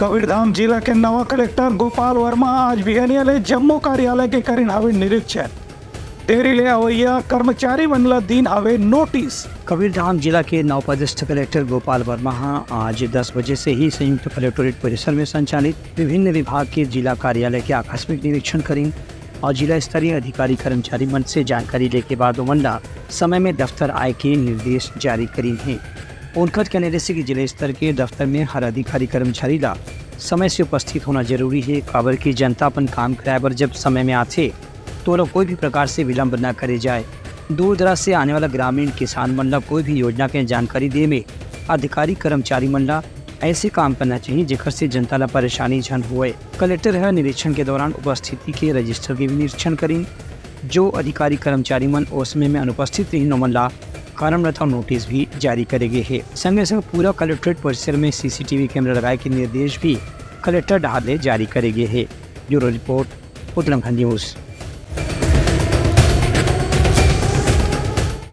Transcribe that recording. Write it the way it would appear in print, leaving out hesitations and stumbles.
कबीरधाम जिला के नवा कलेक्टर गोपाल वर्मा आज बीएनएल जम्मू कार्यालय के करीन हवे निरीक्षण। देरी ले अवैया कर्मचारी बनला दिन हवे नोटिस। कबीरधाम जिला के नवपदस्थ कलेक्टर गोपाल वर्मा आज 10 बजे से ही संयुक्त कलेक्टोरेट परिसर में संचालित विभिन्न विभाग के जिला कार्यालय के आकस्मिक निरीक्षण करें और जिला स्तरीय अधिकारी कर्मचारी मंच से जानकारी लेके बाद वंडा समय में दफ्तर आय के निर्देश जारी करी हैं। उनका कहने से कि जिला स्तर के दफ्तर में हर अधिकारी कर्मचारी ला समय से उपस्थित होना जरूरी है। काबर की जनता अपन काम कराए पर जब समय में आते तो लोग कोई भी प्रकार से विलम्ब न करे जाए। दूर दराज से आने वाला ग्रामीण किसान मन ला कोई भी योजना के जानकारी दे में अधिकारी कर्मचारी मन ला ऐसे काम करना चाहिए जेकर से जनता ला परेशानी झन हुए। कलेक्टर है निरीक्षण के दौरान उपस्थिति के रजिस्टर के भी निरीक्षण करें। जो अधिकारी कर्मचारी मन उसमें में अनुपस्थित रही मन ला कारण रहता नोटिस भी जारी करेंगे है। संगे संग पूरा कलेक्ट्रेट परिसर में सीसीटीवी कैमरा लगाए के निर्देश भी कलेक्टर डहाले जारी करेंगे है। Bureau report Uttarakhand news.